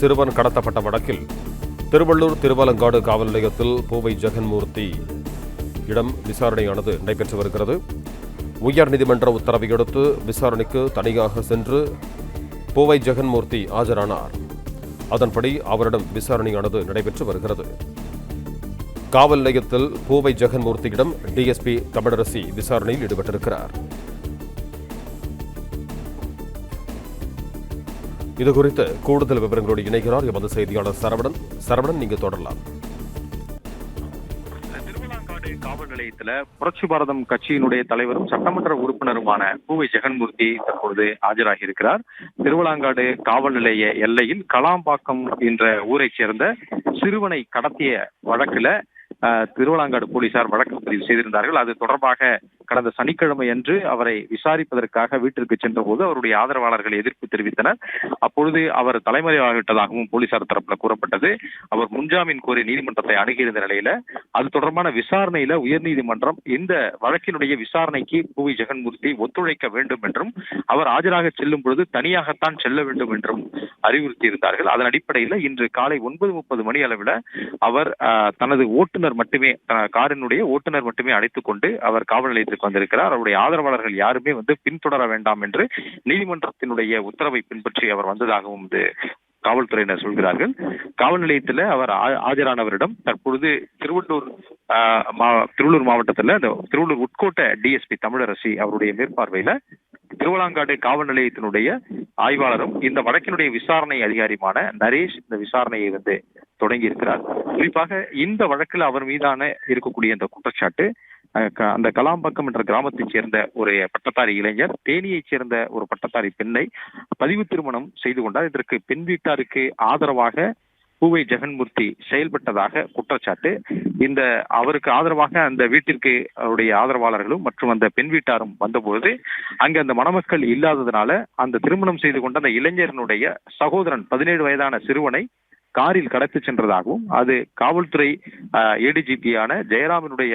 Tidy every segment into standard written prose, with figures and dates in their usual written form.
சிறுவன் கடத்தப்பட்ட வழக்கில் திருவள்ளூர் திருவாலங்காடு காவல் நிலையத்தில் பூவை ஜெகன்மூர்த்தி இடம் விசாரணையானது நடைபெற்று வருகிறது. உயர்நீதிமன்ற உத்தரவையடுத்து விசாரணைக்கு தனியாக சென்று பூவை ஜெகன்மூர்த்தி ஆஜரானார். அதன்படி அவரிடம் விசாரணையானது நடைபெற்று வருகிறது. காவல் நிலையத்தில் பூவை ஜெகன்மூர்த்தியிடம் டிஎஸ்பி தமிழரசி விசாரணையில் ஈடுபட்டிருக்கிறார். இதுகுறித்து கூடுதல் விவரங்களோடு இணைகிறார் எமது செய்தியாளர் சரவணன். சரவணன், நீங்க தொடரலாம். திருவள்ளாங்காடு காவல் நிலையத்தில் புரட்சி பாரதம் கட்சியினுடைய தலைவரும் சட்டமன்ற உறுப்பினருமான பூவை ஜெகன்மூர்த்தி தற்பொழுது ஆஜராகி இருக்கிறார். திருவள்ளாங்காடு காவல் நிலைய எல்லையில் கலாம்பாக்கம் என்ற ஊரைச் சேர்ந்த சிறுவனை கடத்திய வழக்குல திருவள்ளாங்காடு போலீசார் வழக்கு பதிவு செய்திருந்தார்கள். அது தொடர்பாக கடந்த சனிக்கிழமை அன்று அவரை விசாரிப்பதற்காக வீட்டிற்கு சென்ற போது அவருடைய ஆதரவாளர்கள் எதிர்ப்பு தெரிவித்தனர். அப்பொழுது அவர் தலைமறைவாகிவிட்டதாகவும் போலீசார் தரப்புல கூறப்பட்டது. அவர் முன்ஜாமீன் கோரி நீதிமன்றத்தை அணுகியிருந்த நிலையில அது தொடர்பான விசாரணையில உயர்நீதிமன்றம் இந்த வழக்கினுடைய விசாரணைக்கு பூவை ஜெகன்மூர்த்தி ஒத்துழைக்க வேண்டும் என்றும் அவர் ஆஜராக செல்லும் பொழுது தனியாகத்தான் செல்ல வேண்டும் என்றும் அறிவுறுத்தி இருந்தார்கள். அதன் அடிப்படையில் இன்று காலை 9:30 மணி அளவில் அவர் தனது காரினுடைய ஓட்டுநர் மட்டுமே அழைத்துக் கொண்டு அவர் காவல் நிலையத்திற்கு வந்திருக்கிறார். அவருடைய ஆதரவாளர்கள் யாருமே பின்தொடர வேண்டாம் என்று நீதிமன்றத்தினுடைய உத்தரவை பின்பற்றி அவர் வந்ததாகவும் காவல்துறையினர் சொல்கிறார்கள். காவல் நிலையத்தில் அவர் ஆஜரானவரிடம் தற்பொழுது திருவள்ளூர் மாவட்டத்தில் திருவள்ளூர் உட்கோட்ட டிஎஸ்பி தமிழரசி அவருடைய மேற்பார்வையில திருவள்ளாங்காடு காவல் நிலையத்தினுடைய ஆய்வாளரும் இந்த வழக்கினுடைய விசாரணை அதிகாரியுமான நரேஷ் இந்த விசாரணையை தொடங்கி இருக்கிறார். குறிப்பாக இந்த வழக்கில் அவர் மீதான இருக்கக்கூடிய இந்த குற்றச்சாட்டு அந்த கலாம்பாக்கம் என்ற கிராமத்தைச் சேர்ந்த ஒரு பட்டதாரி இளைஞர் தேனியைச் சேர்ந்த ஒரு பட்டதாரி பெண்ணை பதிவு திருமணம் செய்து கொண்டார். இதற்கு பெண் வீட்டாருக்கு ஆதரவாக பூவை ஜெகன்மூர்த்தி செயல்பட்டதாக குற்றச்சாட்டு. அவருக்கு ஆதரவாக அந்த வீட்டிற்கு அவருடைய ஆதரவாளர்களும் மற்றும் அந்த பெண் வீட்டாரும் வந்தபோது அங்கு அந்த மணமக்கள் இல்லாததுனால அந்த திருமணம் செய்து கொண்ட அந்த இளைஞரனுடைய சகோதரன் 17 வயதான சிறுவனை காரில் கடத்தி சென்றதாகவும் அது காவல்துறை ஏடிஜிபியான ஜெயராமனுடைய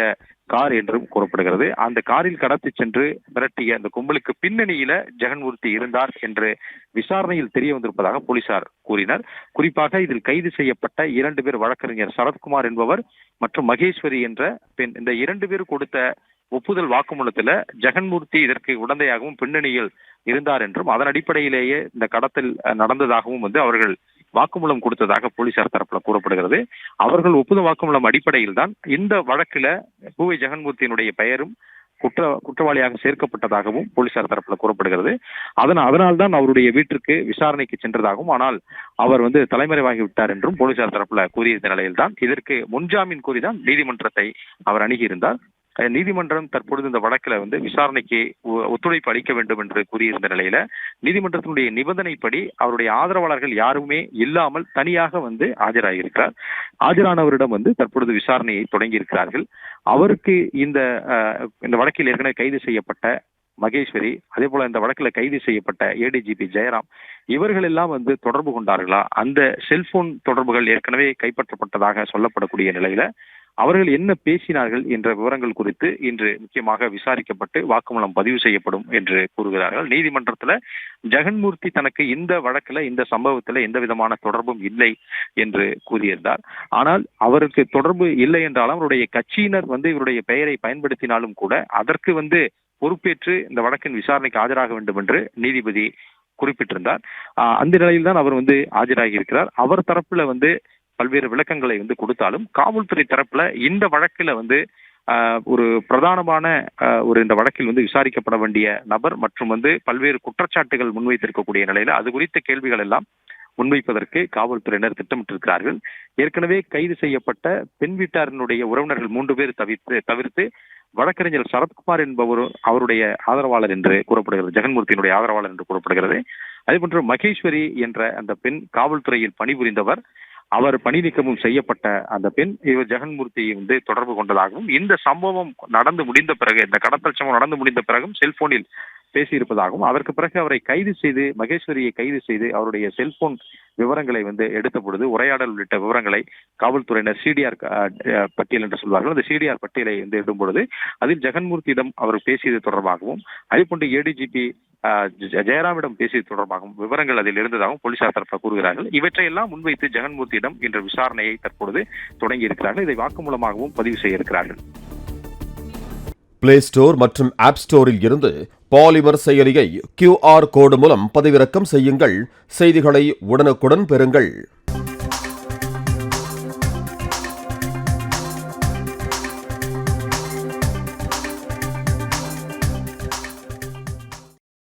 கார் என்றும் கூறப்படுகிறது. அந்த காரில் கடத்தி சென்று மிரட்டிய அந்த கும்பலுக்கு பின்னணியில ஜெகன்மூர்த்தி இருந்தார் என்று விசாரணையில் தெரிய வந்திருப்பதாக போலீசார் கூறினர். குறிப்பாக இதில் கைது செய்யப்பட்ட 2 பேர் வழக்கறிஞர் சரத்குமார் என்பவர் மற்றும் மகேஸ்வரி என்ற பெண், இந்த 2 பேர் கொடுத்த ஒப்புதல் வாக்குமூலத்துல ஜெகன்மூர்த்தி இதற்கு உடந்தையாகவும் பின்னணியில் இருந்தார் என்றும் அதன் அடிப்படையிலேயே இந்த கடத்தல் நடந்ததாகவும் அவர்கள் வாக்குமூலம் கொடுத்ததாக போலீசார் தரப்புல கூறப்படுகிறது. அவர்கள் ஒப்புதல் வாக்குமூலம் அடிப்படையில் தான் இந்த வழக்குல பூவை ஜெகன்மூர்த்தியினுடைய பெயரும் குற்றவாளியாக சேர்க்கப்பட்டதாகவும் போலீசார் தரப்புல கூறப்படுகிறது. அதனால்தான் அவருடைய வீட்டிற்கு விசாரணைக்கு சென்றதாகவும் ஆனால் அவர் தலைமறைவாகி விட்டார் என்றும் போலீசார் தரப்புல கூறியிருந்த நிலையில்தான் இதற்கு முன்ஜாமீன் கோரிதான் நீதிமன்றத்தை அவர் அணுகியிருந்தார். நீதிமன்றம் தற்பொழுது இந்த வழக்கில் விசாரணைக்கு ஒத்துழைப்பு அளிக்க வேண்டும் என்று கூறியிருந்த நிலையில நீதிமன்றத்தினுடைய நிபந்தனைப்படி அவருடைய ஆதரவாளர்கள் யாருமே இல்லாமல் தனியாக ஆஜராகியிருக்கிறார். ஆஜரானவரிடம் தற்பொழுது விசாரணையை தொடங்கி இருக்கிறார்கள். அவருக்கு இந்த வழக்கில் ஏற்கனவே கைது செய்யப்பட்ட மகேஸ்வரி, அதே போல இந்த வழக்கில் கைது செய்யப்பட்ட ஏடிஜிபி ஜெயராம் இவர்கள் எல்லாம் தொடர்பு கொண்டார்களா, அந்த செல்போன் தொடர்புகள் ஏற்கனவே கைப்பற்றப்பட்டதாக சொல்லப்படக்கூடிய நிலையில அவர்கள் என்ன பேசினார்கள் என்ற விவரங்கள் குறித்து இன்று முக்கியமாக விசாரிக்கப்பட்டு வாக்குமூலம் பதிவு செய்யப்படும் என்று கூறுகிறார்கள். நீதிமன்றத்தில் ஜெகன்மூர்த்தி தனக்கு இந்த வழக்கில் இந்த சம்பவத்தில் எந்த விதமான தொடர்பும் இல்லை என்று கூறியிருந்தார். ஆனால் அவருக்கு தொடர்பு இல்லை என்றாலும் அவருடைய கட்சியினர் இவருடைய பெயரை பயன்படுத்தினாலும் கூட அதற்கு பொறுப்பேற்று இந்த வழக்கின் விசாரணைக்கு ஆஜராக வேண்டும் என்று நீதிபதி குறிப்பிட்டிருந்தார். அந்த நிலையில் தான் அவர் ஆஜராகி இருக்கிறார். அவர் தரப்புல பல்வேறு விளக்கங்களை கொடுத்தாலும் காவல்துறை தரப்புல இந்த வழக்கில் ஒரு பிரதானமான இந்த வழக்கில் விசாரிக்கப்பட வேண்டிய நபர் மற்றும் பல்வேறு குற்றச்சாட்டுகள் முன்வைத்திருக்கக்கூடிய நிலையில அது குறித்த கேள்விகள் எல்லாம் முன்வைப்பதற்கு காவல்துறையினர் திட்டமிட்டிருக்கிறார்கள். ஏற்கனவே கைது செய்யப்பட்ட பெண் வீட்டாரினுடைய உறவினர்கள் 3 பேர் தவிர்த்து வழக்கறிஞர் சரத்குமார் என்பவர் அவருடைய ஆதரவாளர் என்று கூறப்படுகிறது, ஜெகன்மூர்த்தியினுடைய ஆதரவாளர் என்று கூறப்படுகிறது. அதே போன்று மகேஸ்வரி என்ற அந்த பெண் காவல்துறையில் பணிபுரிந்தவர், அவர் பணி நீக்கமும் செய்யப்பட்ட அந்த பெண் இவர் ஜெகன்மூர்த்தியை தொடர்பு கொண்டதாகவும் இந்த சம்பவம் நடந்து முடிந்த பிறகு இந்த கடத்தல் சம்பவம் நடந்து முடிந்த பிறகும் செல்போனில் பேசியிருப்பதாகவும் அதற்கு பிறகு அவரை கைது செய்து மகேஸ்வரியை கைது செய்து அவருடைய செல்போன் விவரங்களை எடுத்த பொழுது உரையாடல் உள்ளிட்ட விவரங்களை காவல்துறையினர் சிடிஆர் பட்டியல் என்று சொல்வார்கள், அந்த சிடிஆர் பட்டியலை இடும் பொழுது அதில் ஜெகன்மூர்த்தியிடம் அவர் பேசியது தொடர்பாகவும் அதே போன்று ஏடிஜிபி ஜெயராமிடம் பேசியது தொடர்பாகவும் விவரங்கள் அதில் இருந்ததாகவும் போலீசார் தரப்பில் கூறுகிறார்கள். இவற்றையெல்லாம் முன்வைத்து ஜெகன்மூர்த்தியிடம் இன்று விசாரணையை தற்பொழுது தொடங்கி இருக்கிறார்கள். இதை வாக்குமூலமாகவும் பதிவு செய்ய இருக்கிறார்கள். பிளே ஸ்டோர் மற்றும் ஆப் ஸ்டோரில் இருந்து பாலிமர் செயலியை QR கோடு மூலம் பதிவிறக்கம் செய்யுங்கள். செய்திகளை உடனுக்குடன் பெறுங்கள்.